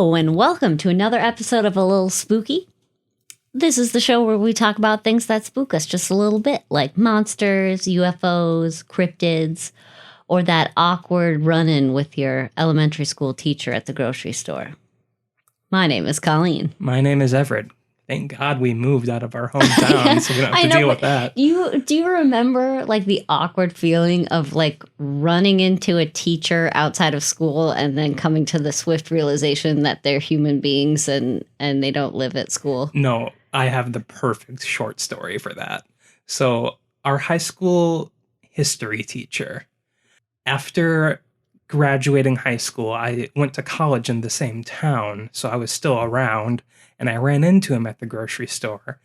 Hello, and welcome to another episode of A Lil Spooky. This is the show where we talk about things that spook us just a little bit, like monsters, UFOs, cryptids, or that awkward run-in with your elementary school teacher at the grocery store. My name is Colleen. My name is Everett. Thank God we moved out of our hometown, so we don't have to deal with that. Do you remember like the awkward feeling of like running into a teacher outside of school and then coming to the swift realization that they're human beings and they don't live at school? No, I have the perfect short story for that. So our high school history teacher, after graduating high school, I went to college in the same town, so I was still around. And I ran into him at the grocery store.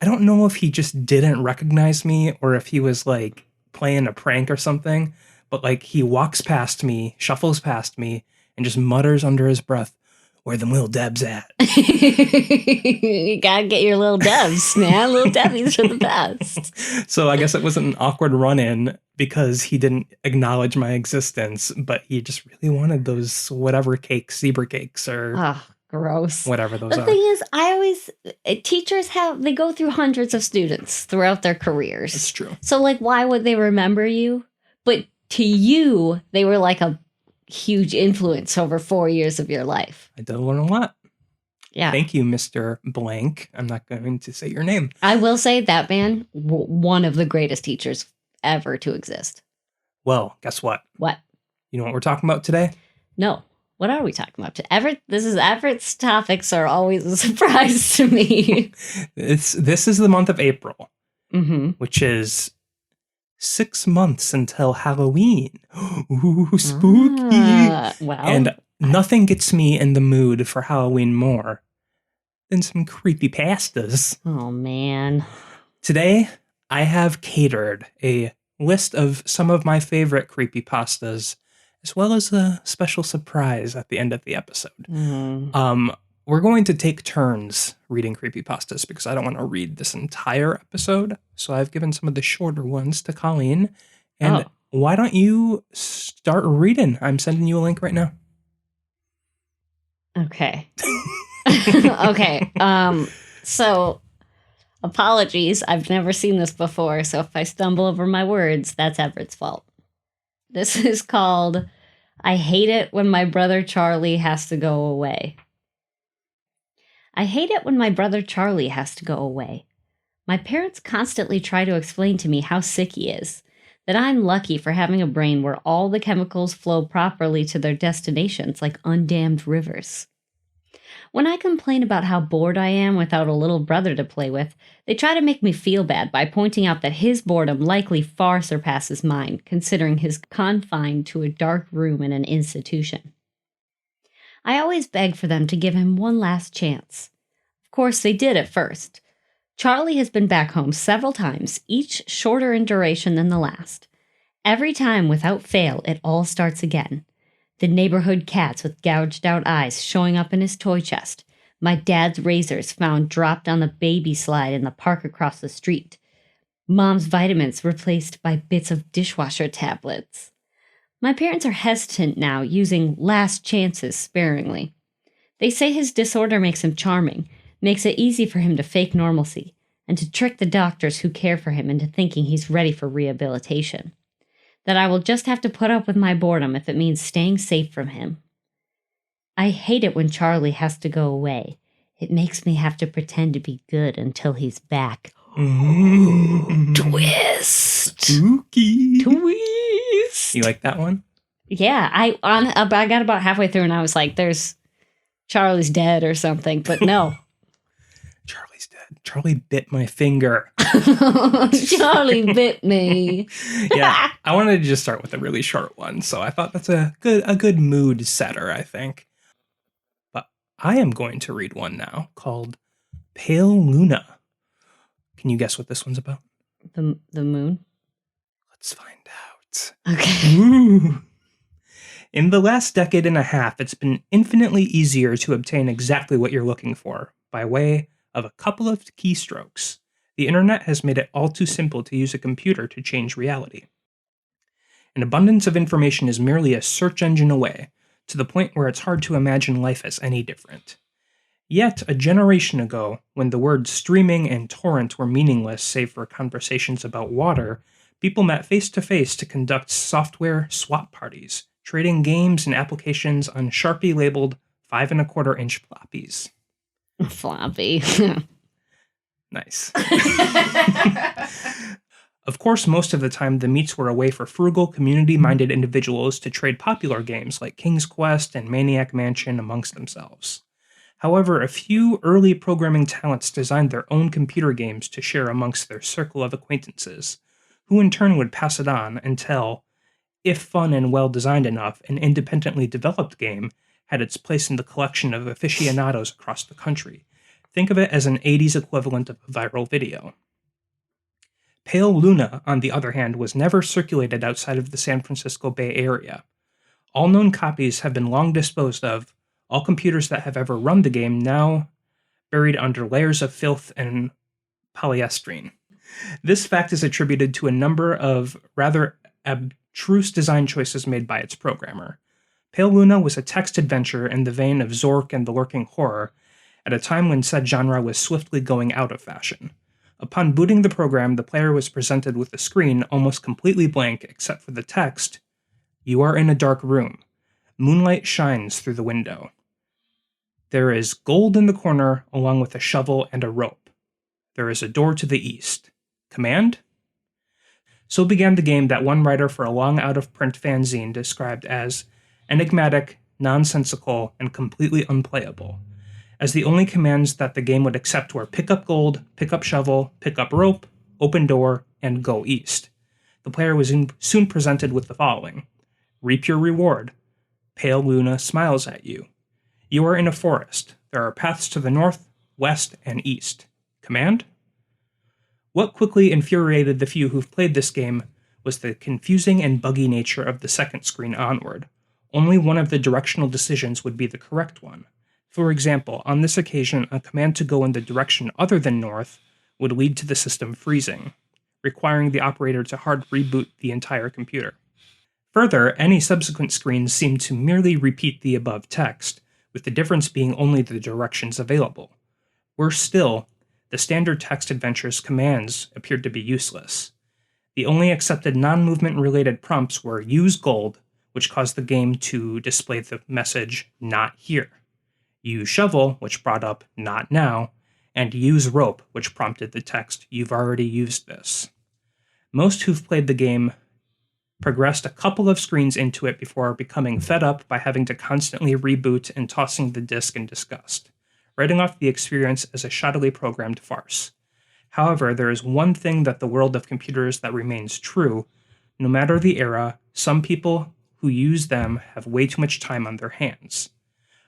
I don't know if he just didn't recognize me or if he was like playing a prank or something, but like he walks past me, shuffles past me, and just mutters under his breath, "Where them little Debs at?" You gotta get your little Debs, man. Little Debbies are the best. So I guess it wasn't an awkward run-in because he didn't acknowledge my existence, but he just really wanted those whatever cakes, zebra cakes or... Gross. Whatever those are. The thing is, teachers they go through hundreds of students throughout their careers. That's true. So, like, why would they remember you? But to you, they were like a huge influence over 4 years of your life. I did learn a lot. Yeah. Thank you, Mr. Blank. I'm not going to say your name. I will say that man, one of the greatest teachers ever to exist. Well, guess what? What? You know what we're talking about today? No. What are we talking about? Everett's topics are always a surprise to me. This is the month of April, which is 6 months until Halloween. Ooh, spooky. Wow. And nothing gets me in the mood for Halloween more than some creepypastas. Oh, man. Today, I have catered a list of some of my favorite creepypastas, as well as a special surprise at the end of the episode. We're going to take turns reading creepypastas because I don't want to read this entire episode. So I've given some of the shorter ones to Colleen. And why don't you start reading? I'm sending you a link right now. Okay. Okay. So apologies. I've never seen this before. So if I stumble over my words, that's Everett's fault. This is called I Hate It When My Brother Charlie Has to Go Away. I hate it when my brother Charlie has to go away. My parents constantly try to explain to me how sick he is, that I'm lucky for having a brain where all the chemicals flow properly to their destinations like undammed rivers. When I complain about how bored I am without a little brother to play with, they try to make me feel bad by pointing out that his boredom likely far surpasses mine, considering he's confined to a dark room in an institution. I always beg for them to give him one last chance. Of course, they did at first. Charlie has been back home several times, each shorter in duration than the last. Every time, without fail, it all starts again. The neighborhood cats with gouged out eyes showing up in his toy chest. My dad's razors found dropped on the baby slide in the park across the street. Mom's vitamins replaced by bits of dishwasher tablets. My parents are hesitant now, using last chances sparingly. They say his disorder makes him charming, makes it easy for him to fake normalcy, and to trick the doctors who care for him into thinking he's ready for rehabilitation. That I will just have to put up with my boredom if it means staying safe from him. I hate it when Charlie has to go away. It makes me have to pretend to be good until he's back. Twist! Spooky! Twist! You like that one? Yeah, I got about halfway through and I was like, there's Charlie's dead or something, but no. Charlie's dead. Charlie bit my finger. Charlie bit me. Yeah, I wanted to just start with a really short one, so I thought that's a good mood setter, I think. But I am going to read one now called Pale Luna. Can you guess what this one's about? The moon? Let's find out. Okay. Ooh. In the last decade and a half, it's been infinitely easier to obtain exactly what you're looking for by way of a couple of keystrokes. The internet has made it all too simple to use a computer to change reality. An abundance of information is merely a search engine away, to the point where it's hard to imagine life as any different. Yet, a generation ago, when the words streaming and torrent were meaningless save for conversations about water, people met face to face to conduct software swap parties, trading games and applications on Sharpie labeled 5¼ inch floppies. Floppy. Nice. Of course, most of the time, the meets were a way for frugal, community-minded individuals to trade popular games like King's Quest and Maniac Mansion amongst themselves. However, a few early programming talents designed their own computer games to share amongst their circle of acquaintances, who in turn would pass it on until, if fun and well-designed enough, an independently developed game had its place in the collection of aficionados across the country. Think of it as an 80s equivalent of a viral video. Pale Luna, on the other hand, was never circulated outside of the San Francisco Bay Area. All known copies have been long disposed of, all computers that have ever run the game now buried under layers of filth and polyester. This fact is attributed to a number of rather abstruse design choices made by its programmer. Pale Luna was a text adventure in the vein of Zork and the Lurking Horror, at a time when said genre was swiftly going out of fashion. Upon booting the program, the player was presented with a screen almost completely blank except for the text, "You are in a dark room. Moonlight shines through the window. There is gold in the corner along with a shovel and a rope. There is a door to the east. Command?" So began the game that one writer for a long out-of-print fanzine described as enigmatic, nonsensical, and completely unplayable, as the only commands that the game would accept were pick up gold, pick up shovel, pick up rope, open door, and go east. The player was soon presented with the following. Reap your reward. Pale Luna smiles at you. You are in a forest. There are paths to the north, west, and east. Command? What quickly infuriated the few who've played this game was the confusing and buggy nature of the second screen onward. Only one of the directional decisions would be the correct one. For example, on this occasion, a command to go in the direction other than north would lead to the system freezing, requiring the operator to hard reboot the entire computer. Further, any subsequent screens seemed to merely repeat the above text, with the difference being only the directions available. Worse still, the standard text adventure's commands appeared to be useless. The only accepted non-movement related prompts were use gold, which caused the game to display the message not here. Use shovel, which brought up not now, and use rope, which prompted the text you've already used this. Most who've played the game progressed a couple of screens into it before becoming fed up by having to constantly reboot and tossing the disc in disgust, writing off the experience as a shoddily programmed farce. However, there is one thing that the world of computers that remains true. No matter the era, some people who use them have way too much time on their hands.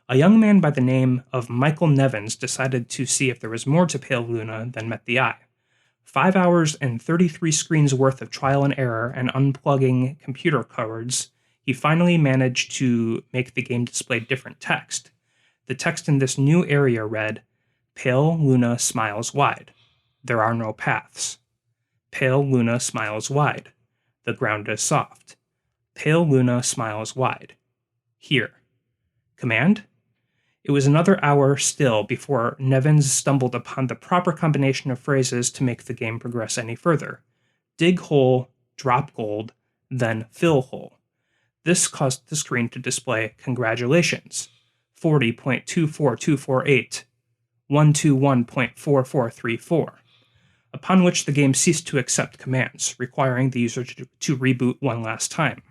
A young man by the name of Michael Nevins decided to see if there was more to Pale Luna than met the eye. 5 hours and 33 screens worth of trial and error and unplugging computer cards, he finally managed to make the game display different text. The text in this new area read, Pale Luna smiles wide. There are no paths. Pale Luna smiles wide. The ground is soft. Pale Luna smiles wide. Here. Command? It was another hour still before Nevins stumbled upon the proper combination of phrases to make the game progress any further. Dig hole, drop gold, then fill hole. This caused the screen to display congratulations, 40.24248, 121.4434, upon which the game ceased to accept commands, requiring the user to reboot one last time.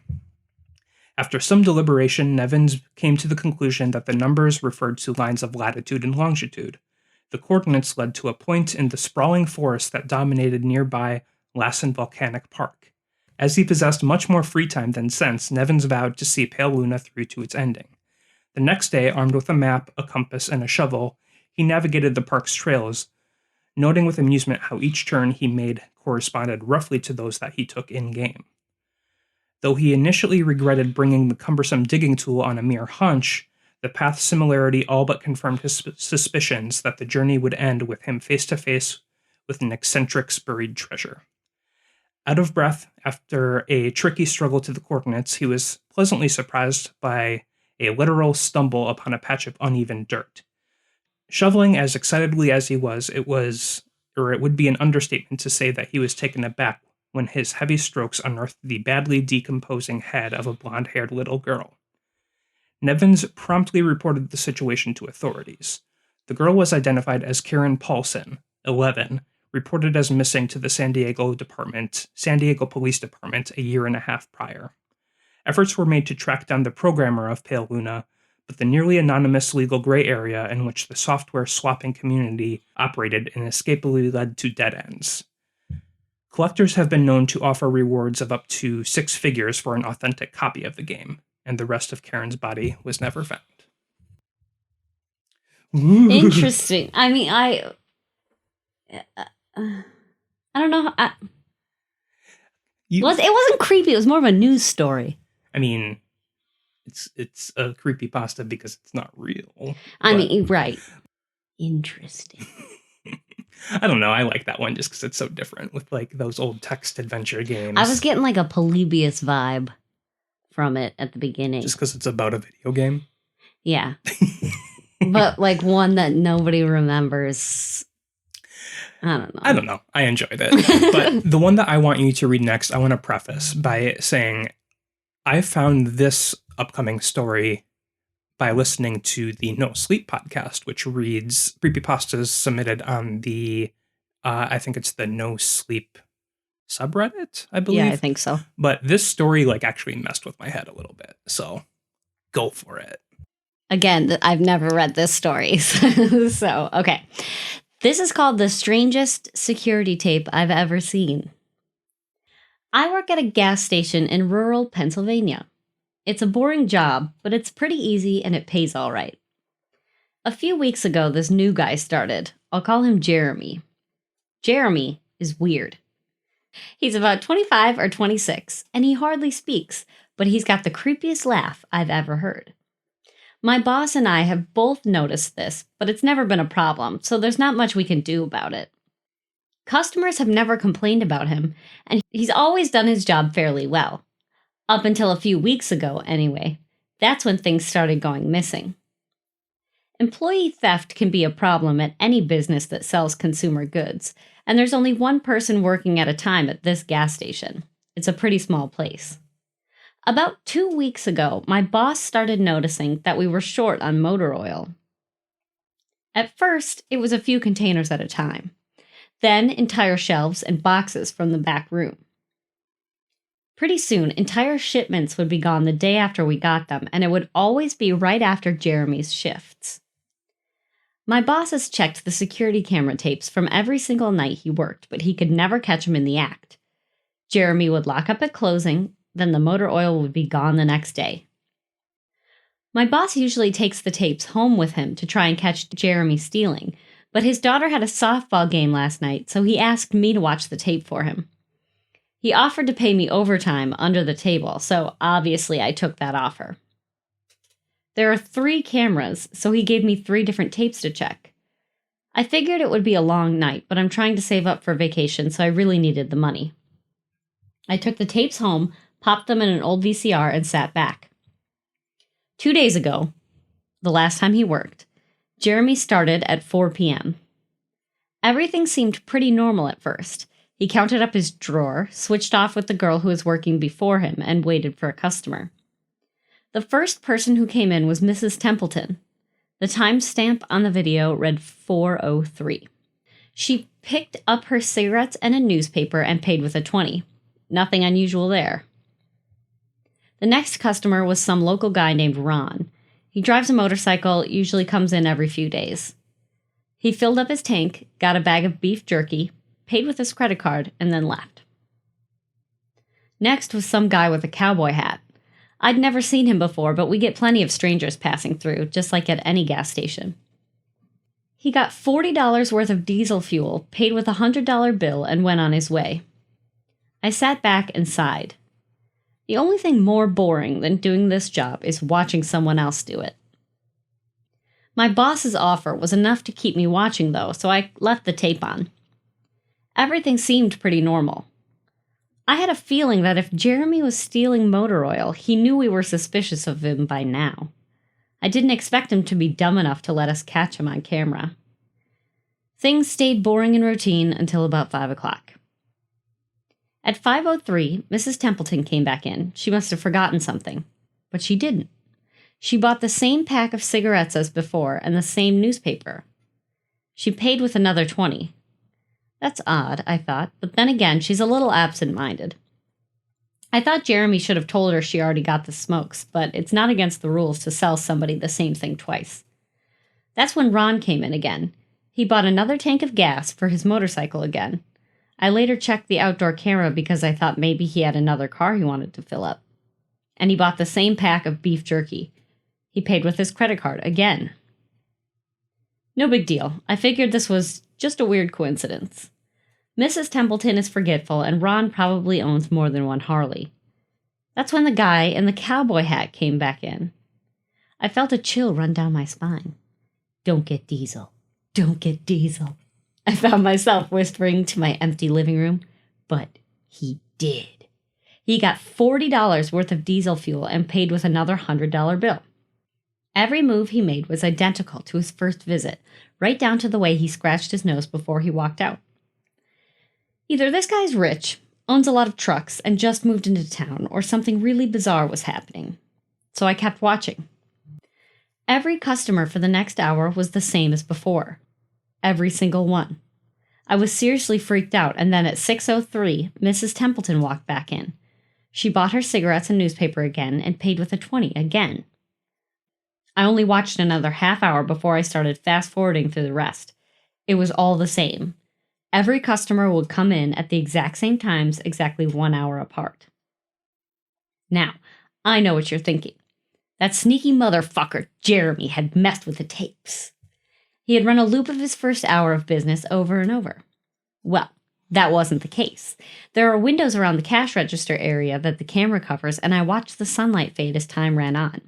After some deliberation, Nevins came to the conclusion that the numbers referred to lines of latitude and longitude. The coordinates led to a point in the sprawling forest that dominated nearby Lassen Volcanic Park. As he possessed much more free time than sense, Nevins vowed to see Pale Luna through to its ending. The next day, armed with a map, a compass, and a shovel, he navigated the park's trails, noting with amusement how each turn he made corresponded roughly to those that he took in-game. Though he initially regretted bringing the cumbersome digging tool on a mere hunch, the path similarity all but confirmed his suspicions that the journey would end with him face-to-face with an eccentric's buried treasure. Out of breath after a tricky struggle to the coordinates, he was pleasantly surprised by a literal stumble upon a patch of uneven dirt. Shoveling as excitedly as he was, it would be an understatement to say that he was taken aback when his heavy strokes unearthed the badly decomposing head of a blonde-haired little girl. Nevins promptly reported the situation to authorities. The girl was identified as Karen Paulson, 11, reported as missing to the San Diego Police Department a year and a half prior. Efforts were made to track down the programmer of Pale Luna, but the nearly anonymous legal gray area in which the software swapping community operated inescapably led to dead ends. Collectors have been known to offer rewards of up to 6 figures for an authentic copy of the game, and the rest of Karen's body was never found. Interesting. I mean, I don't know. It wasn't creepy. It was more of a news story. I mean, it's a creepypasta because it's not real. I mean, right. Interesting. I don't know. I like that one just because it's so different with like those old text adventure games. I was getting like a Polybius vibe from it at the beginning. Just because it's about a video game? Yeah. But like one that nobody remembers. I don't know. I enjoyed it. But the one that I want you to read next, I want to preface by saying I found this upcoming story by listening to the No Sleep podcast, which reads creepypastas submitted on the, I think it's the No Sleep subreddit, I believe. Yeah, I think so. But this story like actually messed with my head a little bit. So go for it. Again, I've never read this story. So, okay. This is called the strangest security tape I've ever seen. I work at a gas station in rural Pennsylvania. It's a boring job, but it's pretty easy and it pays all right. A few weeks ago, this new guy started. I'll call him Jeremy. Jeremy is weird. He's about 25 or 26, and he hardly speaks, but he's got the creepiest laugh I've ever heard. My boss and I have both noticed this, but it's never been a problem, so there's not much we can do about it. Customers have never complained about him, and he's always done his job fairly well. Up until a few weeks ago, anyway. That's when things started going missing. Employee theft can be a problem at any business that sells consumer goods, and there's only one person working at a time at this gas station. It's a pretty small place. About 2 weeks ago, my boss started noticing that we were short on motor oil. At first, it was a few containers at a time. Then, entire shelves and boxes from the back room. Pretty soon, entire shipments would be gone the day after we got them, and it would always be right after Jeremy's shifts. My boss has checked the security camera tapes from every single night he worked, but he could never catch him in the act. Jeremy would lock up at closing, then the motor oil would be gone the next day. My boss usually takes the tapes home with him to try and catch Jeremy stealing, but his daughter had a softball game last night, so he asked me to watch the tape for him. He offered to pay me overtime under the table, so obviously I took that offer. There are 3 cameras, so he gave me 3 different tapes to check. I figured it would be a long night, but I'm trying to save up for vacation, so I really needed the money. I took the tapes home, popped them in an old VCR, and sat back. 2 days ago, the last time he worked, Jeremy started at 4 p.m. Everything seemed pretty normal at first. He counted up his drawer, switched off with the girl who was working before him, and waited for a customer. The first person who came in was Mrs. Templeton. The timestamp on the video read 4:03. She picked up her cigarettes and a newspaper and paid with a 20. Nothing unusual there. The next customer was some local guy named Ron. He drives a motorcycle, usually comes in every few days. He filled up his tank, got a bag of beef jerky, paid with his credit card, and then left. Next was some guy with a cowboy hat. I'd never seen him before, but we get plenty of strangers passing through, just like at any gas station. He got $40 worth of diesel fuel, paid with a $100 bill, and went on his way. I sat back and sighed. The only thing more boring than doing this job is watching someone else do it. My boss's offer was enough to keep me watching, though, so I left the tape on. Everything seemed pretty normal. I had a feeling that if Jeremy was stealing motor oil, he knew we were suspicious of him by now. I didn't expect him to be dumb enough to let us catch him on camera. Things stayed boring and routine until about 5 o'clock. At 5:03, Mrs. Templeton came back in. She must have forgotten something. But she didn't. She bought the same pack of cigarettes as before and the same newspaper. She paid with another 20. That's odd, I thought, but then again, she's a little absent-minded. I thought Jeremy should have told her she already got the smokes, but it's not against the rules to sell somebody the same thing twice. That's when Ron came in again. He bought another tank of gas for his motorcycle again. I later checked the outdoor camera because I thought maybe he had another car he wanted to fill up. And he bought the same pack of beef jerky. He paid with his credit card again. No big deal. I figured this was just a weird coincidence. Mrs. Templeton is forgetful, and Ron probably owns more than one Harley. That's when the guy in the cowboy hat came back in. I felt a chill run down my spine. Don't get Diesel. Don't get Diesel. I found myself whispering to my empty living room, but he did. He got $40 worth of diesel fuel and paid with another $100 bill. Every move he made was identical to his first visit, right down to the way he scratched his nose before he walked out. Either this guy's rich, owns a lot of trucks, and just moved into town, or something really bizarre was happening. So I kept watching. Every customer for the next hour was the same as before. Every single one. I was seriously freaked out, and then at 6:03, Mrs. Templeton walked back in. She bought her cigarettes and newspaper again and paid with a 20 again. I only watched another half hour before I started fast-forwarding through the rest. It was all the same. Every customer would come in at the exact same times, exactly 1 hour apart. Now, I know what you're thinking. That sneaky motherfucker, Jeremy, had messed with the tapes. He had run a loop of his first hour of business over and over. Well, that wasn't the case. There are windows around the cash register area that the camera covers, and I watched the sunlight fade as time ran on.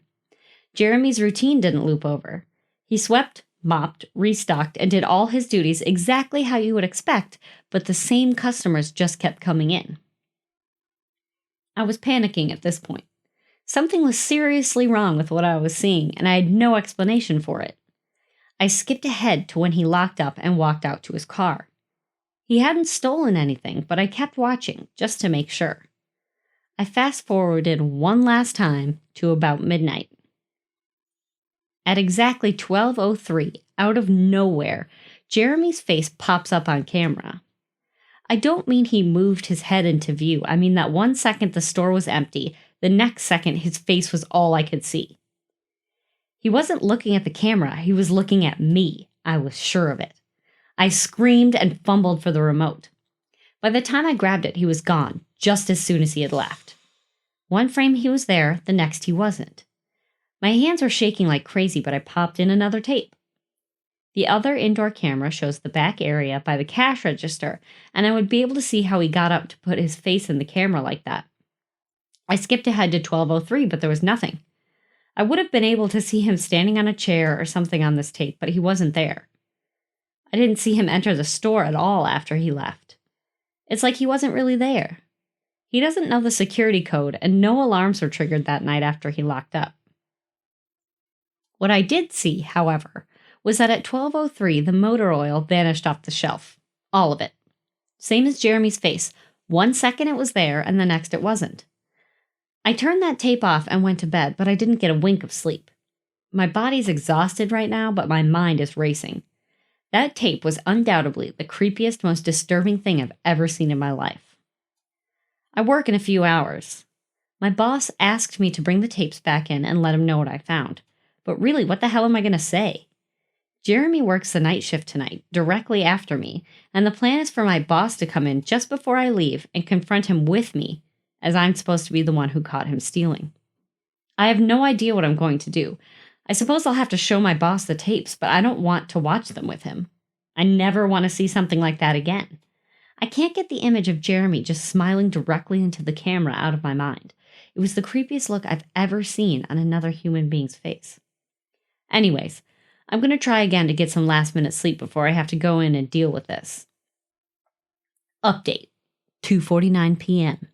Jeremy's routine didn't loop over. He swept, mopped, restocked, and did all his duties exactly how you would expect, but the same customers just kept coming in. I was panicking at this point. Something was seriously wrong with what I was seeing, and I had no explanation for it. I skipped ahead to when he locked up and walked out to his car. He hadn't stolen anything, but I kept watching, just to make sure. I fast-forwarded one last time to about midnight. At exactly 12:03, out of nowhere, Jeremy's face pops up on camera. I don't mean he moved his head into view. I mean that 1 second the store was empty, the next second his face was all I could see. He wasn't looking at the camera, he was looking at me. I was sure of it. I screamed and fumbled for the remote. By the time I grabbed it, he was gone, just as soon as he had left. One frame he was there, the next he wasn't. My hands were shaking like crazy, but I popped in another tape. The other indoor camera shows the back area by the cash register, and I would be able to see how he got up to put his face in the camera like that. I skipped ahead to 12:03, but there was nothing. I would have been able to see him standing on a chair or something on this tape, but he wasn't there. I didn't see him enter the store at all after he left. It's like he wasn't really there. He doesn't know the security code, and no alarms were triggered that night after he locked up. What I did see, however, was that at 12:03 the motor oil vanished off the shelf. All of it. Same as Jeremy's face. 1 second it was there, and the next it wasn't. I turned that tape off and went to bed, but I didn't get a wink of sleep. My body's exhausted right now, but my mind is racing. That tape was undoubtedly the creepiest, most disturbing thing I've ever seen in my life. I work in a few hours. My boss asked me to bring the tapes back in and let him know what I found. But really, what the hell am I going to say? Jeremy works the night shift tonight, directly after me, and the plan is for my boss to come in just before I leave and confront him with me, as I'm supposed to be the one who caught him stealing. I have no idea what I'm going to do. I suppose I'll have to show my boss the tapes, but I don't want to watch them with him. I never want to see something like that again. I can't get the image of Jeremy just smiling directly into the camera out of my mind. It was the creepiest look I've ever seen on another human being's face. Anyways, I'm going to try again to get some last-minute sleep before I have to go in and deal with this. Update. 2:49 p.m.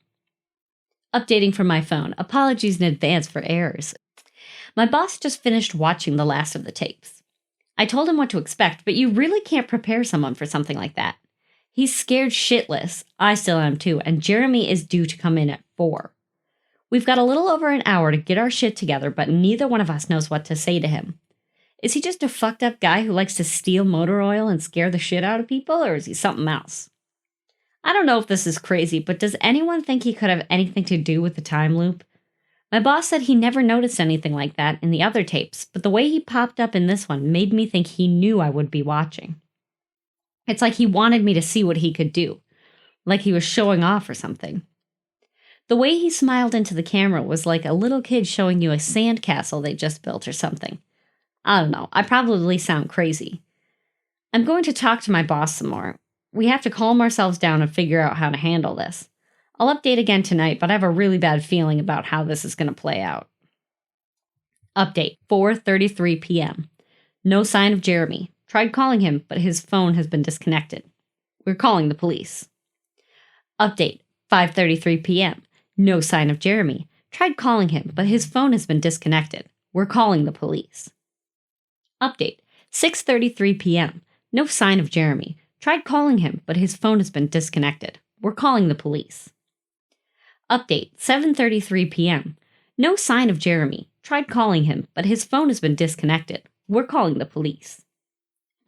Updating from my phone. Apologies in advance for errors. My boss just finished watching the last of the tapes. I told him what to expect, but you really can't prepare someone for something like that. He's scared shitless. I still am too, and Jeremy is due to come in at 4. We've got a little over an hour to get our shit together, but neither one of us knows what to say to him. Is he just a fucked up guy who likes to steal motor oil and scare the shit out of people, or is he something else? I don't know if this is crazy, but does anyone think he could have anything to do with the time loop? My boss said he never noticed anything like that in the other tapes, but the way he popped up in this one made me think he knew I would be watching. It's like he wanted me to see what he could do, like he was showing off or something. The way he smiled into the camera was like a little kid showing you a sandcastle they just built or something. I don't know, I probably sound crazy. I'm going to talk to my boss some more. We have to calm ourselves down and figure out how to handle this. I'll update again tonight, but I have a really bad feeling about how this is going to play out. Update, 4:33 p.m. No sign of Jeremy. Tried calling him, but his phone has been disconnected. We're calling the police. Update, 5:33 p.m. No sign of Jeremy. Tried calling him, but his phone has been disconnected. We're calling the police. Update, 6:33 p.m. No sign of Jeremy. Tried calling him, but his phone has been disconnected. We're calling the police. Update, 7:33 p.m. No sign of Jeremy. Tried calling him, but his phone has been disconnected. We're calling the police.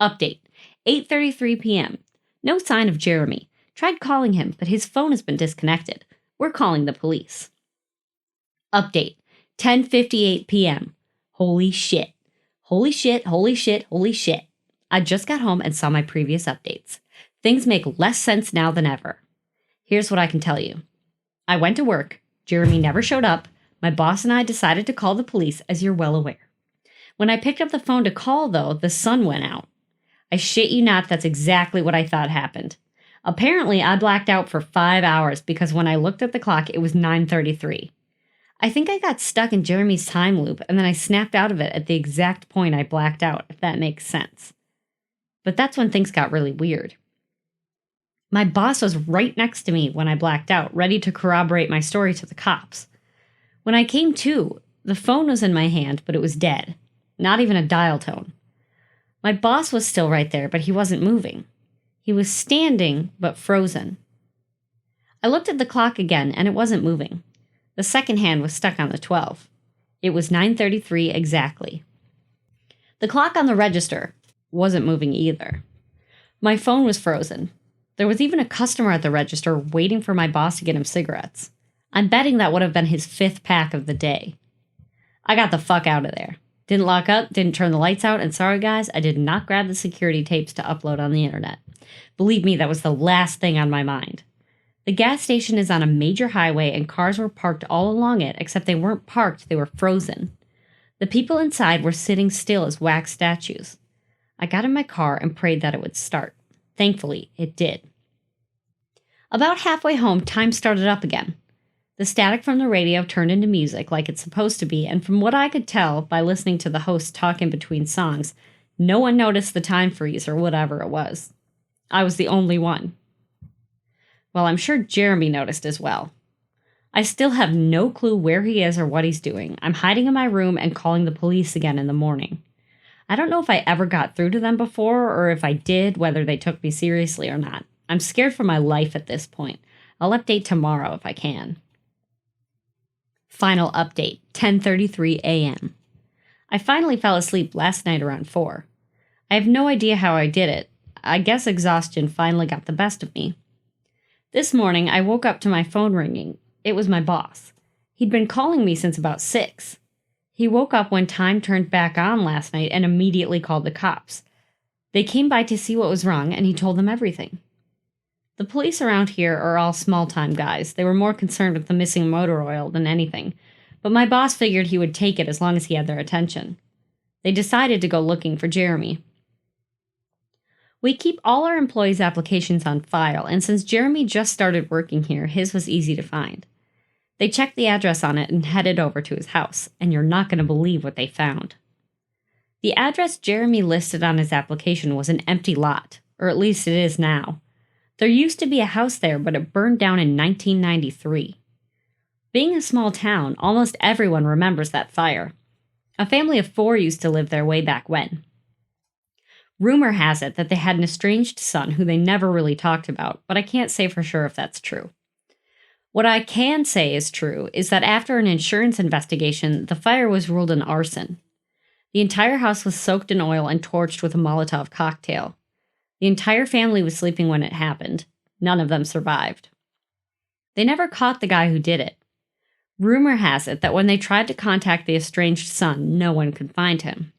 Update, 8:33 p.m. No sign of Jeremy. Tried calling him, but his phone has been disconnected. We're calling the police. Update, 10:58 p.m. Holy shit. Holy shit, holy shit, holy shit. I just got home and saw my previous updates. Things make less sense now than ever. Here's what I can tell you. I went to work. Jeremy never showed up. My boss and I decided to call the police, as you're well aware. When I picked up the phone to call, though, the sun went out. I shit you not, that's exactly what I thought happened. Apparently, I blacked out for 5 hours because when I looked at the clock, it was 9:33. I think I got stuck in Jeremy's time loop, and then I snapped out of it at the exact point I blacked out, if that makes sense. But that's when things got really weird. My boss was right next to me when I blacked out, ready to corroborate my story to the cops. When I came to, the phone was in my hand, but it was dead. Not even a dial tone. My boss was still right there, but he wasn't moving. He was standing, but frozen. I looked at the clock again, and it wasn't moving. The second hand was stuck on the 12. It was 9:33 exactly. The clock on the register wasn't moving either. My phone was frozen. There was even a customer at the register waiting for my boss to get him cigarettes. I'm betting that would have been his 5th pack of the day. I got the fuck out of there. Didn't lock up, didn't turn the lights out, and sorry guys, I did not grab the security tapes to upload on the internet. Believe me, that was the last thing on my mind. The gas station is on a major highway and cars were parked all along it, except they weren't parked, they were frozen. The people inside were sitting still as wax statues. I got in my car and prayed that it would start. Thankfully, it did. About halfway home, time started up again. The static from the radio turned into music like it's supposed to be, and from what I could tell by listening to the host talk in between songs, no one noticed the time freeze or whatever it was. I was the only one. Well, I'm sure Jeremy noticed as well. I still have no clue where he is or what he's doing. I'm hiding in my room and calling the police again in the morning. I don't know if I ever got through to them before, or if I did, whether they took me seriously or not. I'm scared for my life at this point. I'll update tomorrow if I can. Final update, 10:33 a.m. I finally fell asleep last night around 4. I have no idea how I did it. I guess exhaustion finally got the best of me. This morning, I woke up to my phone ringing. It was my boss. He'd been calling me since about 6. He woke up when time turned back on last night and immediately called the cops. They came by to see what was wrong, and he told them everything. The police around here are all small-time guys. They were more concerned with the missing motor oil than anything, but my boss figured he would take it as long as he had their attention. They decided to go looking for Jeremy. We keep all our employees' applications on file, and since Jeremy just started working here, his was easy to find. They checked the address on it and headed over to his house, and you're not going to believe what they found. The address Jeremy listed on his application was an empty lot, or at least it is now. There used to be a house there, but it burned down in 1993. Being a small town, almost everyone remembers that fire. A family of 4 used to live there way back when. Rumor has it that they had an estranged son who they never really talked about, but I can't say for sure if that's true. What I can say is true is that after an insurance investigation, the fire was ruled an arson. The entire house was soaked in oil and torched with a Molotov cocktail. The entire family was sleeping when it happened. None of them survived. They never caught the guy who did it. Rumor has it that when they tried to contact the estranged son, no one could find him.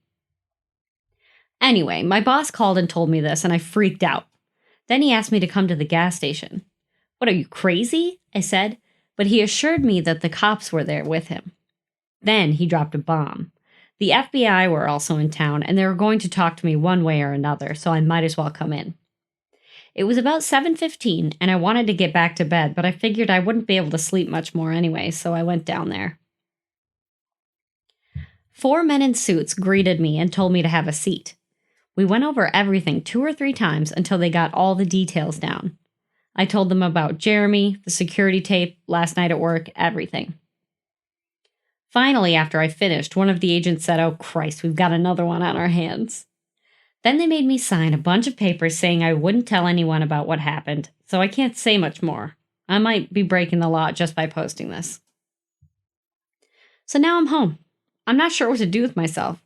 Anyway, my boss called and told me this, and I freaked out. Then he asked me to come to the gas station. What, are you crazy? I said, but he assured me that the cops were there with him. Then he dropped a bomb. The FBI were also in town, and they were going to talk to me one way or another, so I might as well come in. It was about 7:15, and I wanted to get back to bed, but I figured I wouldn't be able to sleep much more anyway, so I went down there. 4 men in suits greeted me and told me to have a seat. We went over everything 2 or 3 times until they got all the details down. I told them about Jeremy, the security tape, last night at work, everything. Finally, after I finished, one of the agents said, "Oh Christ, we've got another one on our hands." Then they made me sign a bunch of papers saying I wouldn't tell anyone about what happened, so I can't say much more. I might be breaking the law just by posting this. So now I'm home. I'm not sure what to do with myself.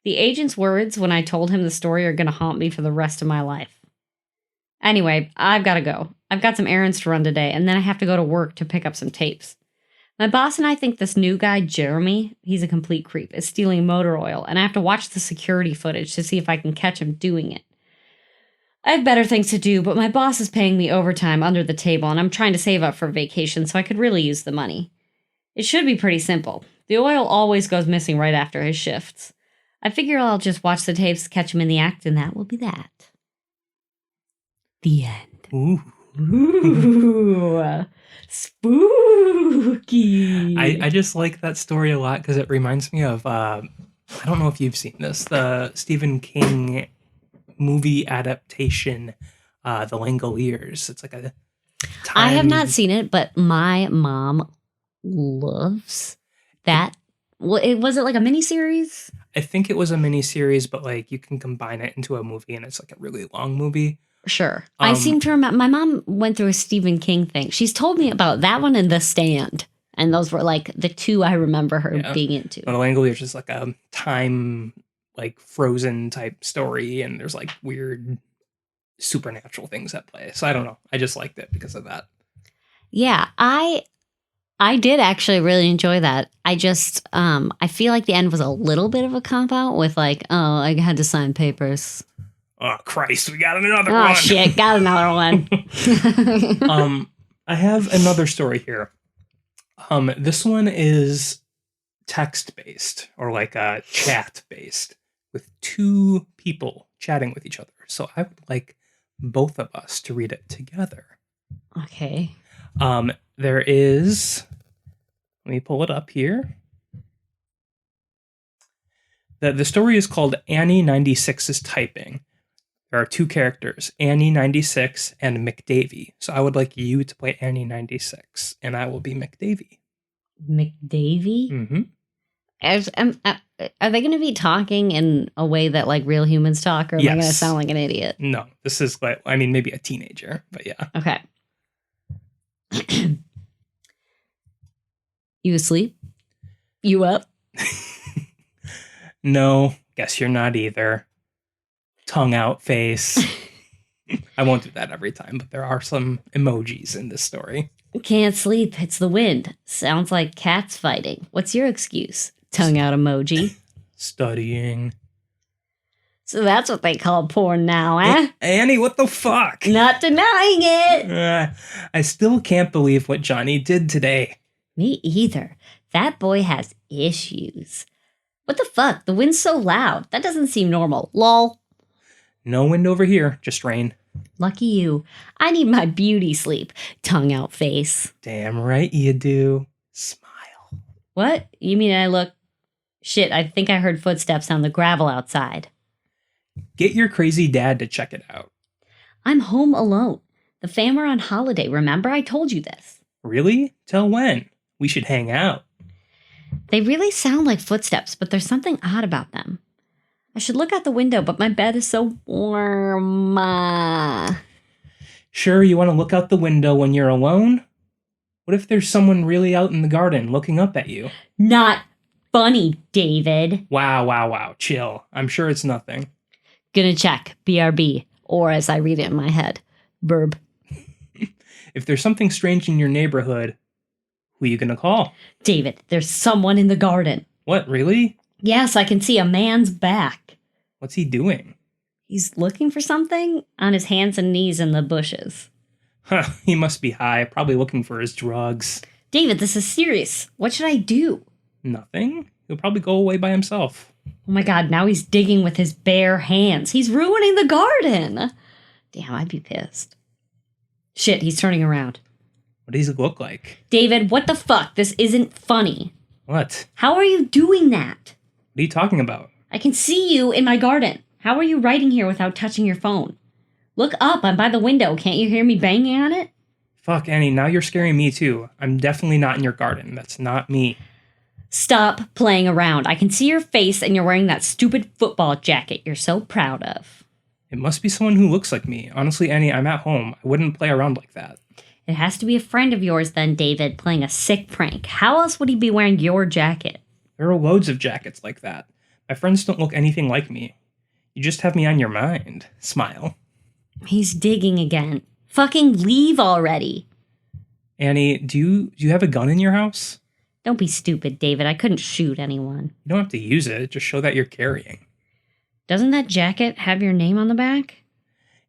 The agent's words when I told him the story are going to haunt me for the rest of my life. Anyway, I've got to go. I've got some errands to run today, and then I have to go to work to pick up some tapes. My boss and I think this new guy, Jeremy, he's a complete creep, is stealing motor oil, and I have to watch the security footage to see if I can catch him doing it. I have better things to do, but my boss is paying me overtime under the table, and I'm trying to save up for vacation, so I could really use the money. It should be pretty simple. The oil always goes missing right after his shifts. I figure I'll just watch the tapes, catch him in the act, and that will be that. The end. Ooh. Ooh. Spooky. I just like that story a lot because it reminds me of, I don't know if you've seen this, the Stephen King movie adaptation, The Langoliers. It's like a time... I have not seen it, but my mom loves that. Was it like a miniseries? I think it was a miniseries, but like you can combine it into a movie and it's like a really long movie. Sure. I seem to remember my mom went through a Stephen King thing. She's told me about that one and The Stand. And those were like the 2 I remember her being into. Well, The Langoliers is like a time, like frozen type story. And there's like weird supernatural things at play. So I don't know. I just liked it because of that. Yeah, I did actually really enjoy that. I just, I feel like the end was a little bit of a cop-out with like, oh, I had to sign papers. Oh, Christ, we got another one. Oh, shit, got another one. I have another story here. This one is text-based or like chat-based with 2 people chatting with each other. So I would like both of us to read it together. Okay. There is, let me pull it up here. The story is called Annie 96 is Typing. There are 2 characters, Annie 96 and McDavie. So I would like you to play Annie 96, and I will be McDavie. McDavie? Mm-hmm. Are they going to be talking in a way that like real humans talk, or am I going to sound like an idiot? No, this is like, I mean, maybe a teenager, but yeah. Okay. You asleep? You up? No, guess you're not either. Tongue out face. I won't do that every time, but there are some emojis in this story. Can't sleep. It's the wind. Sounds like cats fighting. What's your excuse? Tongue out emoji. Studying. So that's what they call porn now, eh? Annie, what the fuck? Not denying it. I still can't believe what Johnny did today. Me either. That boy has issues. What the fuck? The wind's so loud. That doesn't seem normal. Lol. No wind over here, just rain. Lucky you. I need my beauty sleep. Tongue out face. Damn right you do. Smile. What? You mean I look... Shit, I think I heard footsteps on the gravel outside. Get your crazy dad to check it out. I'm home alone. The fam are on holiday, remember? I told you this. Really? Till when? We should hang out. They really sound like footsteps, but there's something odd about them. I should look out the window, but my bed is so warm. Sure, you want to look out the window when you're alone? What if there's someone really out in the garden looking up at you? Not funny, David. Wow. Chill. I'm sure it's nothing. Gonna check. BRB. Or as I read it in my head, burb. If there's something strange in your neighborhood, who are you gonna call? David, there's someone in the garden. What, really? Yes, I can see a man's back. What's he doing? He's looking for something on his hands and knees in the bushes. Huh, he must be high, probably looking for his drugs. David, this is serious. What should I do? Nothing. He'll probably go away by himself. Oh my god, now he's digging with his bare hands. He's ruining the garden. Damn, I'd be pissed. Shit, he's turning around. What does he look like? David, what the fuck? This isn't funny. What? How are you doing that? What are you talking about? I can see you in my garden. How are you writing here without touching your phone? Look up, I'm by the window. Can't you hear me banging on it? Fuck, Annie, now you're scaring me too. I'm definitely not in your garden. That's not me. Stop playing around. I can see your face and you're wearing that stupid football jacket you're so proud of. It must be someone who looks like me. Honestly, Annie, I'm at home. I wouldn't play around like that. It has to be a friend of yours then, David, playing a sick prank. How else would he be wearing your jacket? There are loads of jackets like that. My friends don't look anything like me. You just have me on your mind. Smile. He's digging again. Fucking leave already. Annie, do you have a gun in your house? Don't be stupid, David. I couldn't shoot anyone. You don't have to use it. Just show that you're carrying. Doesn't that jacket have your name on the back?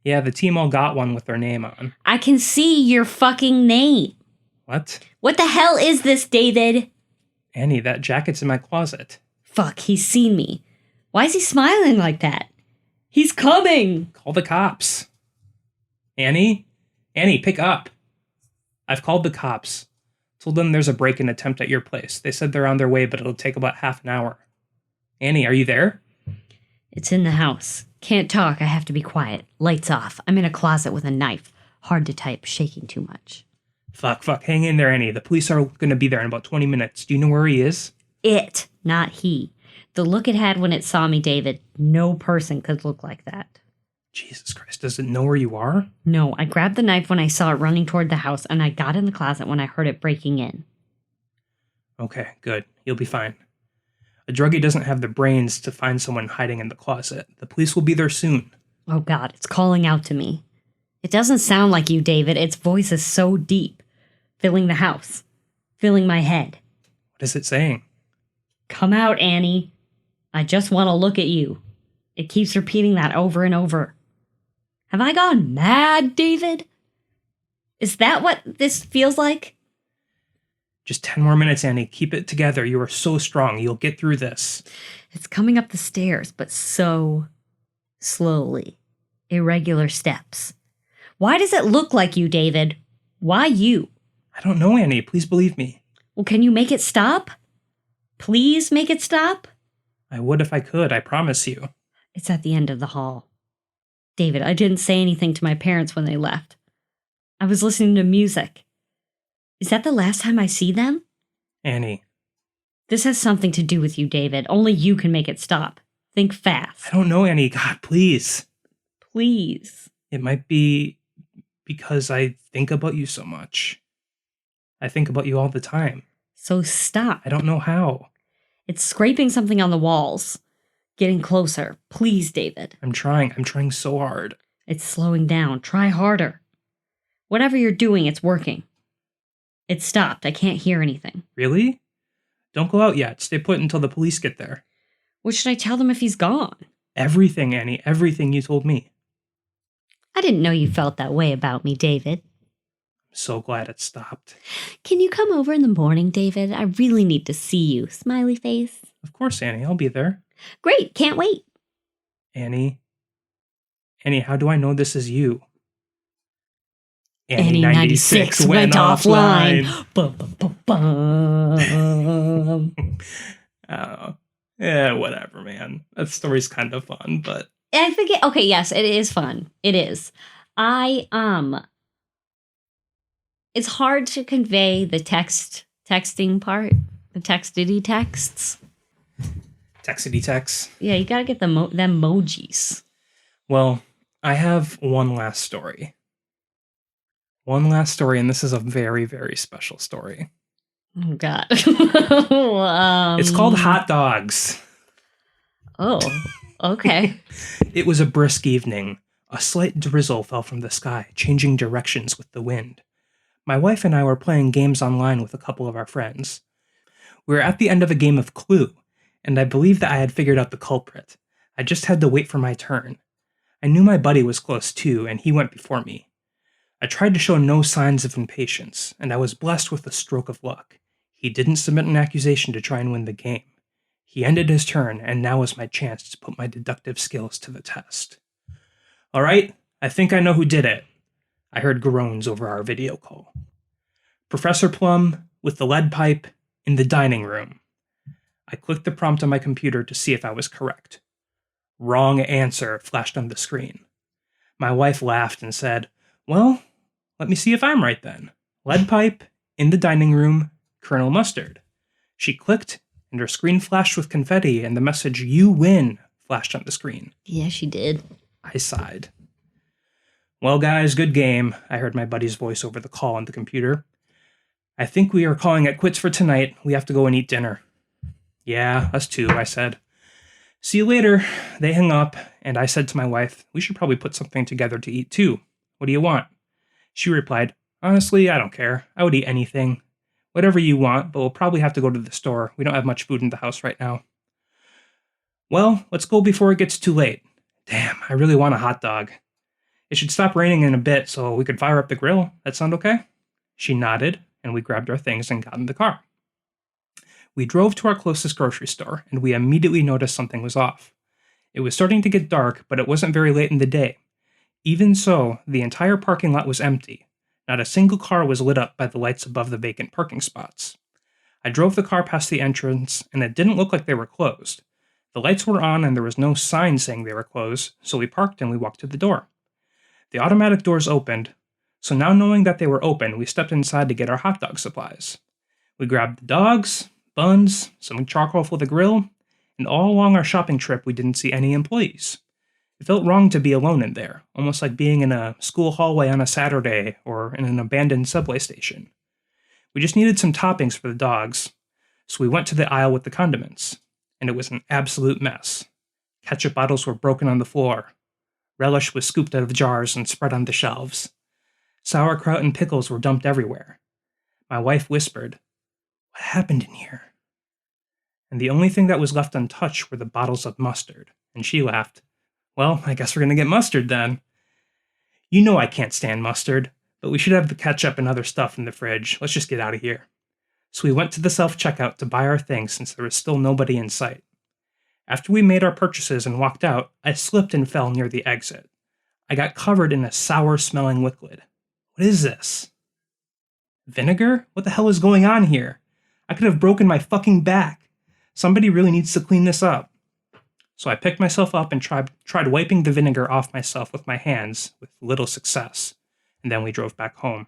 Yeah, the team all got one with their name on. I can see your fucking name. What? What the hell is this, David? Annie, that jacket's in my closet. Fuck, he's seen me. Why is he smiling like that? He's coming! Call the cops. Annie? Annie, pick up. I've called the cops. Told them there's a break-in attempt at your place. They said they're on their way, but it'll take about half an hour. Annie, are you there? It's in the house. Can't talk, I have to be quiet. Lights off. I'm in a closet with a knife. Hard to type, shaking too much. Fuck. Hang in there, Annie. The police are going to be there in about 20 minutes. Do you know where he is? It, not he. The look it had when it saw me, David. No person could look like that. Jesus Christ, does it know where you are? No, I grabbed the knife when I saw it running toward the house, and I got in the closet when I heard it breaking in. Okay, good. You'll be fine. A druggie doesn't have the brains to find someone hiding in the closet. The police will be there soon. Oh God, it's calling out to me. It doesn't sound like you, David. Its voice is so deep. Filling the house. Filling my head. What is it saying? Come out, Annie. I just want to look at you. It keeps repeating that over and over. Have I gone mad, David? Is that what this feels like? Just 10 more minutes, Annie. Keep it together. You are so strong. You'll get through this. It's coming up the stairs, but so slowly. Irregular steps. Why does it look like you, David? Why you? I don't know, Annie. Please believe me. Well, can you make it stop? Please make it stop? I would if I could, I promise you. It's at the end of the hall. David, I didn't say anything to my parents when they left. I was listening to music. Is that the last time I see them? Annie. This has something to do with you, David. Only you can make it stop. Think fast. I don't know, Annie. God, please. Please. It might be because I think about you so much. I think about you all the time. So stop. I don't know how. It's scraping something on the walls. Getting closer. Please, David. I'm trying so hard. It's slowing down. Try harder. Whatever you're doing, it's working. It stopped. I can't hear anything. Really? Don't go out yet. Stay put until the police get there. What should I tell them if he's gone? Everything, Annie. Everything you told me. I didn't know you felt that way about me, David. I'm so glad it stopped. Can you come over in the morning, David? I really need to see you. Smiley face. Of course, Annie. I'll be there. Great. Can't wait. Annie, how do I know this is you? Annie 96 went offline. Bum, bum, bum, bum. Yeah, whatever, man. That story's kind of fun, but I think okay, yes, it is fun. It is. It's hard to convey the texting part The textity texts. Texity text. Yeah, you gotta get them emojis. Well, I have one last story. One last story, and this is a very, very special story. Oh, God. It's called Hot Dogs. Oh, okay. It was a brisk evening. A slight drizzle fell from the sky, changing directions with the wind. My wife and I were playing games online with a couple of our friends. We were at the end of a game of Clue, and I believed that I had figured out the culprit. I just had to wait for my turn. I knew my buddy was close too, and he went before me. I tried to show no signs of impatience, and I was blessed with a stroke of luck. He didn't submit an accusation to try and win the game. He ended his turn, and now was my chance to put my deductive skills to the test. All right, I think I know who did it. I heard groans over our video call. Professor Plum, with the lead pipe, in the dining room. I clicked the prompt on my computer to see if I was correct. Wrong answer flashed on the screen. My wife laughed and said, well, let me see if I'm right then. Lead pipe, in the dining room, Colonel Mustard. She clicked, and her screen flashed with confetti, and the message, "You win," flashed on the screen. Yeah, she did. I sighed. Well, guys, good game, I heard my buddy's voice over the call on the computer. I think we are calling it quits for tonight. We have to go and eat dinner. Yeah, us too, I said. See you later. They hung up, and I said to my wife, we should probably put something together to eat too. What do you want? She replied, honestly, I don't care. I would eat anything. Whatever you want, but we'll probably have to go to the store. We don't have much food in the house right now. Well, let's go before it gets too late. Damn, I really want a hot dog. It should stop raining in a bit so we could fire up the grill. That sound okay? She nodded, and we grabbed our things and got in the car. We drove to our closest grocery store, and we immediately noticed something was off. It was starting to get dark, but it wasn't very late in the day. Even so, the entire parking lot was empty. Not a single car was lit up by the lights above the vacant parking spots. I drove the car past the entrance, and it didn't look like they were closed. The lights were on, and there was no sign saying they were closed, so we parked and we walked to the door. The automatic doors opened, so now knowing that they were open, we stepped inside to get our hot dog supplies. We grabbed the dogs, buns, some charcoal for the grill, and all along our shopping trip we didn't see any employees. It felt wrong to be alone in there, almost like being in a school hallway on a Saturday or in an abandoned subway station. We just needed some toppings for the dogs, so we went to the aisle with the condiments, and it was an absolute mess. Ketchup bottles were broken on the floor. Relish was scooped out of jars and spread on the shelves. Sauerkraut and pickles were dumped everywhere. My wife whispered, "What happened in here?" And the only thing that was left untouched were the bottles of mustard, and she laughed. Well, I guess we're going to get mustard then. You know I can't stand mustard, but we should have the ketchup and other stuff in the fridge. Let's just get out of here. So we went to the self-checkout to buy our things since there was still nobody in sight. After we made our purchases and walked out, I slipped and fell near the exit. I got covered in a sour-smelling liquid. What is this? Vinegar? What the hell is going on here? I could have broken my fucking back. Somebody really needs to clean this up. So I picked myself up and tried wiping the vinegar off myself with my hands, with little success, and then we drove back home.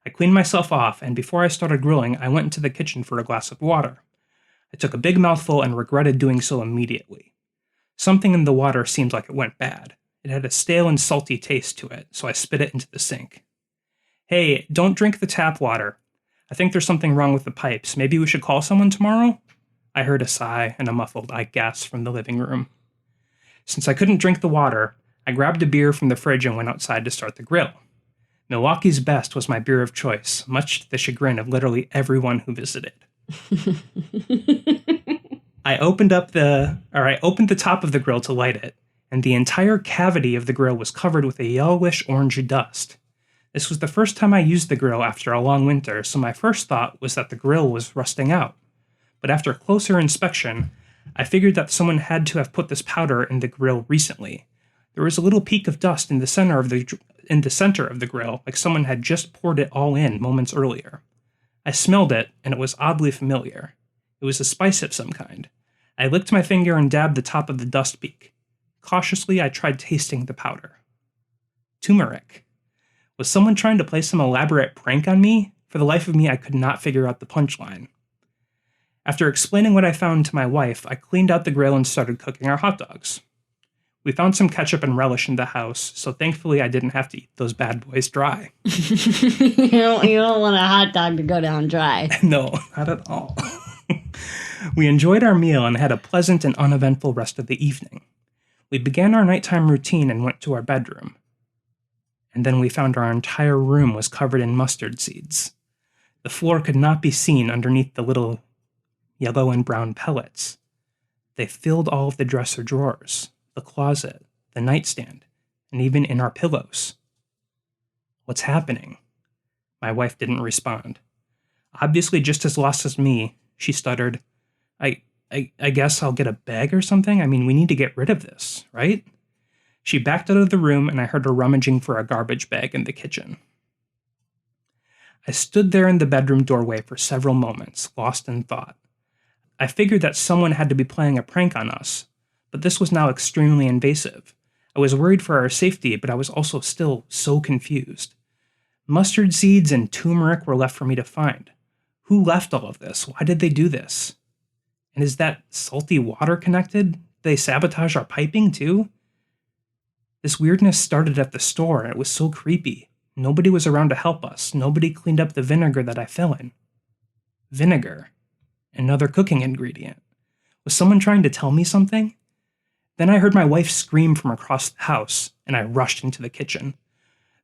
I cleaned myself off, and before I started grilling, I went into the kitchen for a glass of water. I took a big mouthful and regretted doing so immediately. Something in the water seemed like it went bad. It had a stale and salty taste to it, so I spit it into the sink. Hey, don't drink the tap water. I think there's something wrong with the pipes. Maybe we should call someone tomorrow? I heard a sigh and a muffled "I gasp" from the living room. Since I couldn't drink the water, I grabbed a beer from the fridge and went outside to start the grill. Milwaukee's Best was my beer of choice, much to the chagrin of literally everyone who visited. I opened the top of the grill to light it, and the entire cavity of the grill was covered with a yellowish orange dust. This was the first time I used the grill after a long winter, so my first thought was that the grill was rusting out. But after closer inspection, I figured that someone had to have put this powder in the grill recently. There was a little peak of dust in the center of the grill, like someone had just poured it all in moments earlier. I smelled it, and it was oddly familiar. It was a spice of some kind. I licked my finger and dabbed the top of the dust peak. Cautiously, I tried tasting the powder. Turmeric. Was someone trying to play some elaborate prank on me? For the life of me, I could not figure out the punchline. After explaining what I found to my wife, I cleaned out the grill and started cooking our hot dogs. We found some ketchup and relish in the house, so thankfully I didn't have to eat those bad boys dry. You don't want a hot dog to go down dry. No, not at all. We enjoyed our meal and had a pleasant and uneventful rest of the evening. We began our nighttime routine and went to our bedroom. And then we found our entire room was covered in mustard seeds. The floor could not be seen underneath the little yellow and brown pellets. They filled all of the dresser drawers, the closet, the nightstand, and even in our pillows. What's happening? My wife didn't respond. Obviously just as lost as me, she stuttered, I guess I'll get a bag or something? I mean, we need to get rid of this, right? She backed out of the room and I heard her rummaging for a garbage bag in the kitchen. I stood there in the bedroom doorway for several moments, lost in thought. I figured that someone had to be playing a prank on us, but this was now extremely invasive. I was worried for our safety, but I was also still so confused. Mustard seeds and turmeric were left for me to find. Who left all of this? Why did they do this? And is that salty water connected? Did they sabotage our piping too? This weirdness started at the store, and it was so creepy. Nobody was around to help us. Nobody cleaned up the vinegar that I fell in. Vinegar. Another cooking ingredient. Was someone trying to tell me something? Then I heard my wife scream from across the house, and I rushed into the kitchen.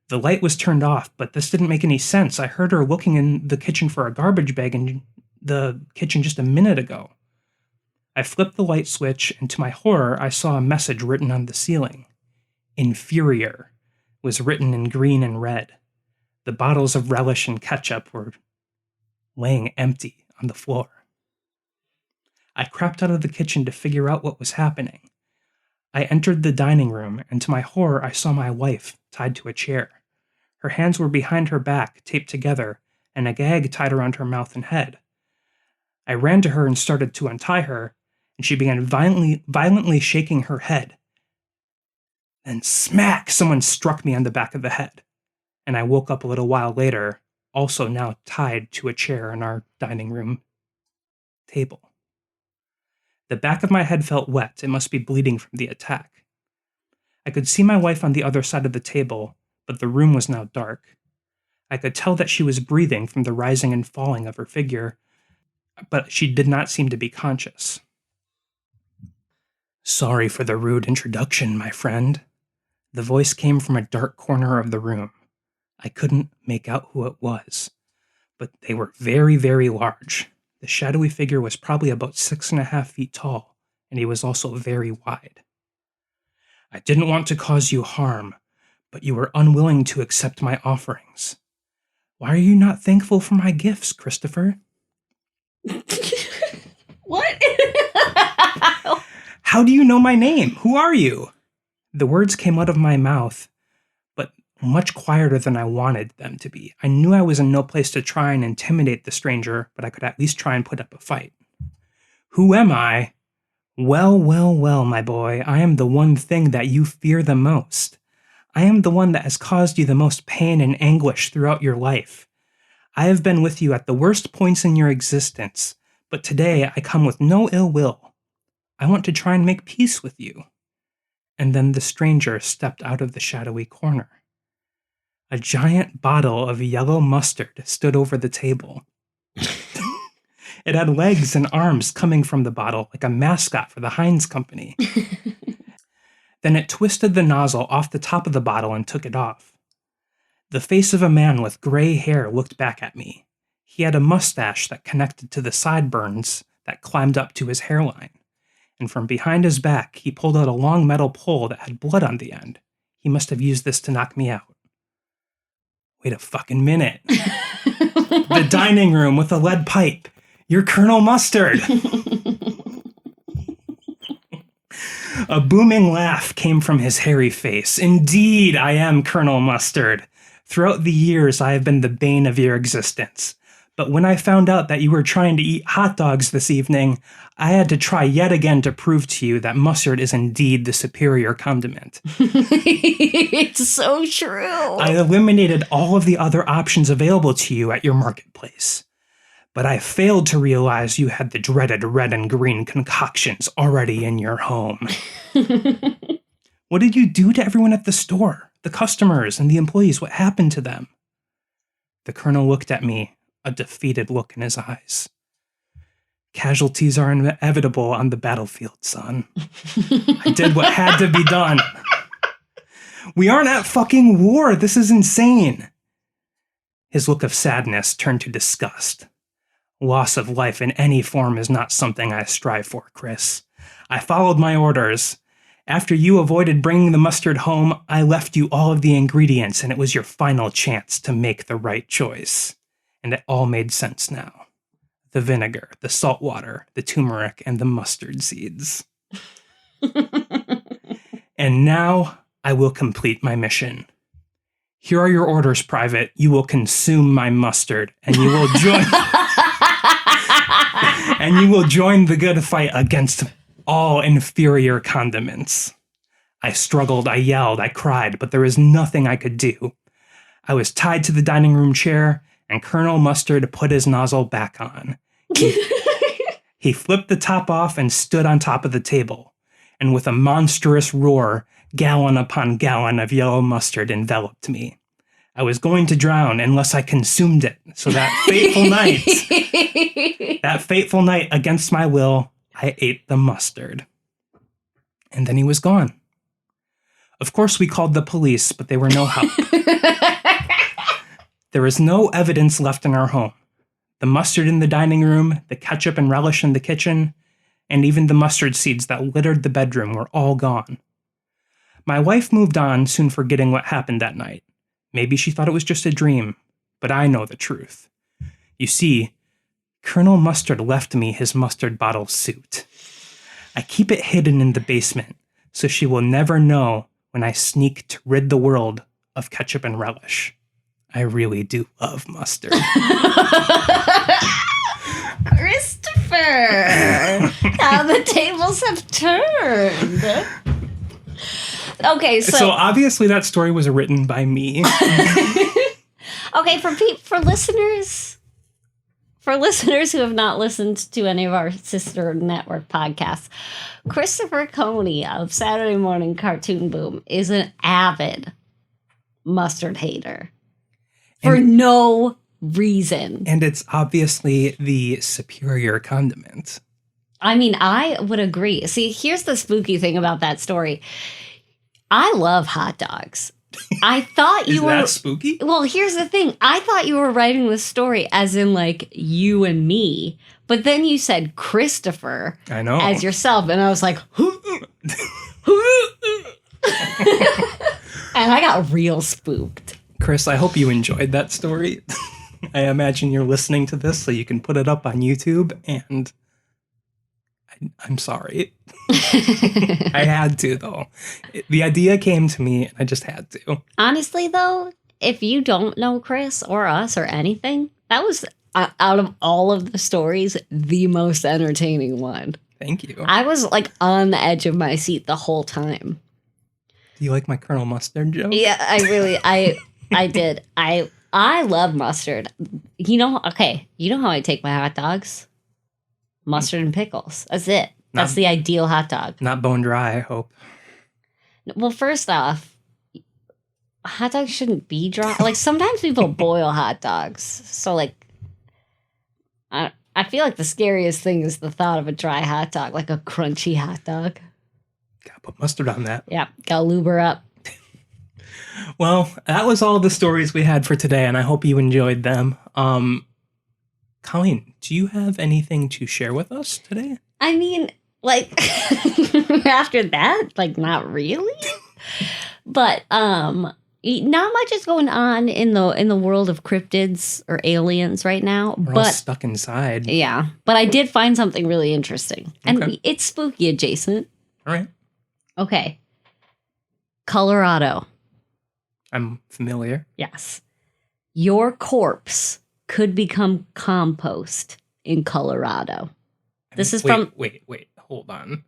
The light was turned off, but this didn't make any sense. I heard her looking in the kitchen for a garbage bag in the kitchen just a minute ago. I flipped the light switch, and to my horror, I saw a message written on the ceiling. Inferior was written in green and red. The bottles of relish and ketchup were laying empty on the floor. I crept out of the kitchen to figure out what was happening. I entered the dining room, and to my horror, I saw my wife tied to a chair. Her hands were behind her back, taped together, and a gag tied around her mouth and head. I ran to her and started to untie her, and she began violently shaking her head. Then smack! Someone struck me on the back of the head, and I woke up a little while later, also now tied to a chair on our dining room table. The back of my head felt wet. It must be bleeding from the attack. I could see my wife on the other side of the table, but the room was now dark. I could tell that she was breathing from the rising and falling of her figure, but she did not seem to be conscious. Sorry for the rude introduction, my friend. The voice came from a dark corner of the room. I couldn't make out who it was, but they were very, very large. The shadowy figure was probably about 6.5 feet tall, and he was also very wide. I didn't want to cause you harm, but you were unwilling to accept my offerings. Why are you not thankful for my gifts, Christopher? What? How do you know my name? Who are you? The words came out of my mouth, but much quieter than I wanted them to be. I knew I was in no place to try and intimidate the stranger, but I could at least try and put up a fight. Who am I? Well, well, well, my boy, I am the one thing that you fear the most. I am the one that has caused you the most pain and anguish throughout your life. I have been with you at the worst points in your existence, but today I come with no ill will. I want to try and make peace with you. And then the stranger stepped out of the shadowy corner. A giant bottle of yellow mustard stood over the table. It had legs and arms coming from the bottle like a mascot for the Heinz Company. Then it twisted the nozzle off the top of the bottle and took it off. The face of a man with gray hair looked back at me. He had a mustache that connected to the sideburns that climbed up to his hairline. And from behind his back, he pulled out a long metal pole that had blood on the end. He must have used this to knock me out. Wait a fucking minute. The dining room with a lead pipe. You're Colonel Mustard. A booming laugh came from his hairy face. Indeed, I am Colonel Mustard. Throughout the years, I have been the bane of your existence. But when I found out that you were trying to eat hot dogs this evening, I had to try yet again to prove to you that mustard is indeed the superior condiment. It's so true. I eliminated all of the other options available to you at your marketplace. But I failed to realize you had the dreaded red and green concoctions already in your home. What did you do to everyone at the store? The customers and the employees, what happened to them? The colonel looked at me, a defeated look in his eyes. Casualties are inevitable on the battlefield, son. I did what had to be done. We aren't at fucking war. This is insane. His look of sadness turned to disgust. Loss of life in any form is not something I strive for, Chris. I followed my orders. After you avoided bringing the mustard home, I left you all of the ingredients, and it was your final chance to make the right choice. And it all made sense now. The vinegar, the salt water, the turmeric, and the mustard seeds. And now I will complete my mission. Here are your orders, Private. You will consume my mustard, and you will join and you will join the good fight against all inferior condiments. I struggled, I yelled, I cried, but there was nothing I could do. I was tied to the dining room chair, and Colonel Mustard put his nozzle back on. He flipped the top off and stood on top of the table, and with a monstrous roar, gallon upon gallon of yellow mustard enveloped me. I was going to drown unless I consumed it. So that fateful night, against my will, I ate the mustard. And then he was gone. Of course, we called the police, but they were no help. There is no evidence left in our home. The mustard in the dining room, the ketchup and relish in the kitchen, and even the mustard seeds that littered the bedroom were all gone. My wife moved on, soon forgetting what happened that night. Maybe she thought it was just a dream, but I know the truth. You see, Colonel Mustard left me his mustard bottle suit. I keep it hidden in the basement, so she will never know when I sneak to rid the world of ketchup and relish. I really do love mustard. Christopher! How the tables have turned. Okay, so obviously that story was written by me. Okay, for listeners who have not listened to any of our sister network podcasts, Christopher Coney of Saturday Morning Cartoon Boom is an avid mustard hater for no reason. And it's obviously the superior condiment. I mean, I would agree. See, here's the spooky thing about that story. I love hot dogs. I thought you were... Is that spooky? Well, here's the thing. I thought you were writing this story as in, like, you and me. But then you said Christopher. I know. As yourself. And I was like... And I got real spooked. Chris, I hope you enjoyed that story. I imagine you're listening to this so you can put it up on YouTube, and I'm sorry. I had to, though. The idea came to me, and I just had to. Honestly, though, if you don't know Chris or us or anything, that was, out of all of the stories, the most entertaining one. Thank you. I was, like, on the edge of my seat the whole time. Do you like my Colonel Mustard joke? Yeah, I did. I love mustard. You know how I take my hot dogs? Mustard and pickles. That's it. That's the ideal hot dog. Not bone dry, I hope. Well, first off, hot dogs shouldn't be dry. Like, sometimes people boil hot dogs. So, like, I feel like the scariest thing is the thought of a dry hot dog, like a crunchy hot dog. Gotta put mustard on that. Yeah, gotta lube her up. Well, that was all the stories we had for today, and I hope you enjoyed them. Colleen, do you have anything to share with us today? I mean, like, after that, like, not really. But not much is going on in the world of cryptids or aliens right now. We're all stuck inside. Yeah, but I did find something really interesting, and okay. It's spooky adjacent. All right. Okay. Colorado. I'm familiar. Yes. Your corpse could become compost in Colorado. This is from... Wait, hold on.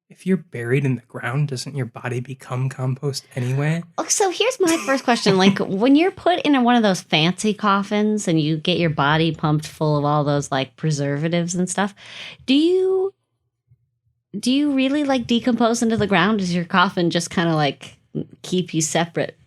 If you're buried in the ground, doesn't your body become compost anyway? Oh, so here's my first question. Like, when you're put in one of those fancy coffins and you get your body pumped full of all those, like, preservatives and stuff, do you really, like, decompose into the ground? Does your coffin just kind of, like, keep you separate?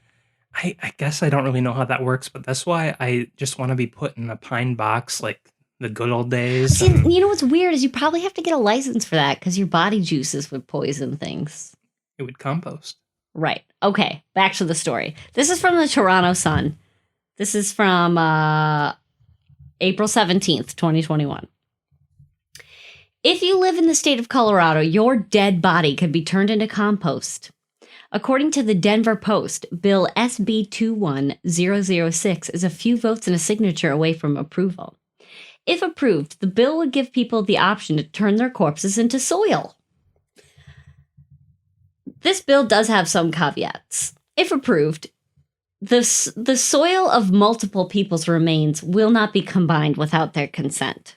I guess I don't really know how that works, but that's why I just want to be put in a pine box, like the good old days. See, you know what's weird is you probably have to get a license for that because your body juices would poison things. It would compost. Right. Okay. Back to the story. This is from the Toronto Sun. This is from April 17th, 2021. If you live in the state of Colorado, your dead body could be turned into compost. According to the Denver Post, Bill SB 21006 is a few votes and a signature away from approval. If approved, the bill would give people the option to turn their corpses into soil. This bill does have some caveats. If approved, the soil of multiple people's remains will not be combined without their consent.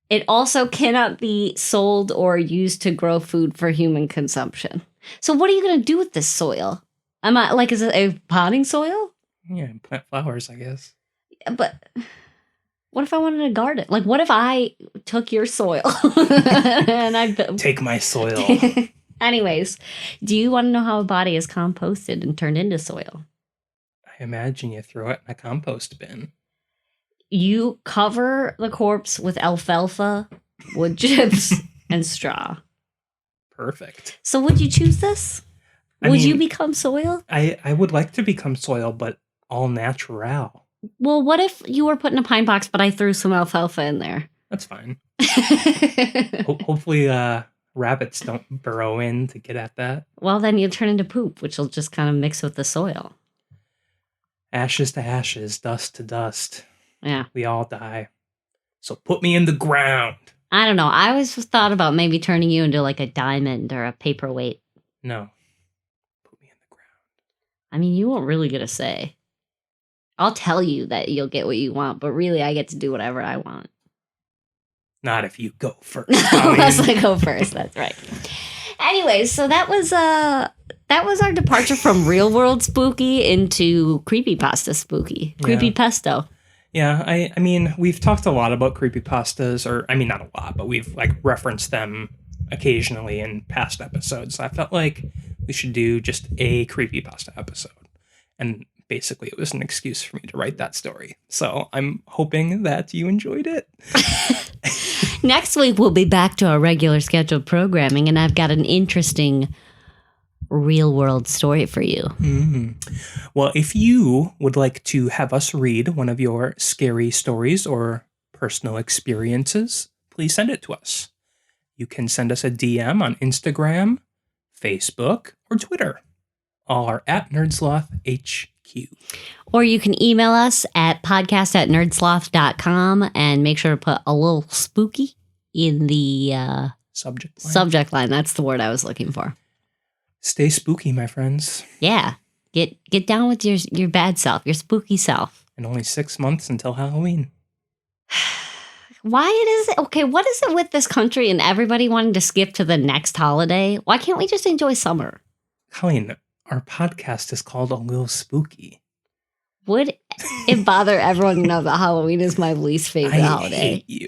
It also cannot be sold or used to grow food for human consumption. So what are you going to do with this soil? Is it a potting soil? Yeah, plant flowers, I guess. But... what if I wanted a garden? Like, what if I took your soil and I take my soil? Anyways, do you want to know how a body is composted and turned into soil? I imagine you throw it in a compost bin. You cover the corpse with alfalfa, wood chips, and straw. Perfect. So would you choose this? Would you become soil? I would like to become soil, but all natural. Well, what if you were put in a pine box, but I threw some alfalfa in there? That's fine. Hopefully rabbits don't burrow in to get at that. Well, then you turn into poop, which will just kind of mix with the soil. Ashes to ashes, dust to dust. Yeah. We all die. So put me in the ground. I don't know. I always thought about maybe turning you into like a diamond or a paperweight. No. Put me in the ground. I mean, you weren't really going to say. I'll tell you that you'll get what you want, but really I get to do whatever I want. Not if you go first. Unless I go first, that's right. Anyways, so that was our departure from real world spooky into creepypasta spooky. Creepypasta. Yeah, I mean, we've talked a lot about creepypastas, or I mean, not a lot, but we've like referenced them occasionally in past episodes. I felt like we should do just a creepypasta episode. And basically, it was an excuse for me to write that story. So I'm hoping that you enjoyed it. Next week, we'll be back to our regular scheduled programming, and I've got an interesting real-world story for you. Mm-hmm. Well, if you would like to have us read one of your scary stories or personal experiences, please send it to us. You can send us a DM on Instagram, Facebook, or Twitter. All are at NerdSloth HQ. Or you can email us at podcast@nerdsloth.com and make sure to put A Lil Spooky in the subject line. That's the word I was looking for. Stay spooky, my friends. Yeah. Get down with your bad self, your spooky self. And only 6 months until Halloween. Why is it? Okay, what is it with this country and everybody wanting to skip to the next holiday? Why can't we just enjoy summer? Colleen, our podcast is called A Lil Spooky. Would it bother everyone to know that Halloween is my least favorite holiday? I hate you.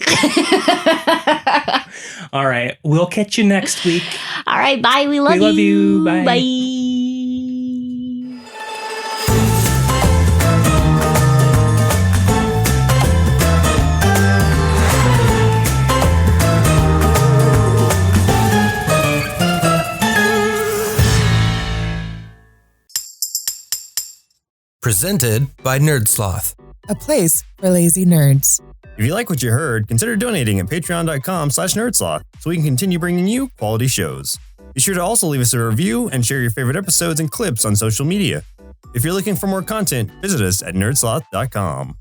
All right. We'll catch you next week. All right. Bye. We love you. Bye. Bye. Presented by NerdSloth, a place for lazy nerds. If you like what you heard, consider donating at patreon.com/nerdsloth so we can continue bringing you quality shows. Be sure to also leave us a review and share your favorite episodes and clips on social media. If you're looking for more content, visit us at nerdsloth.com.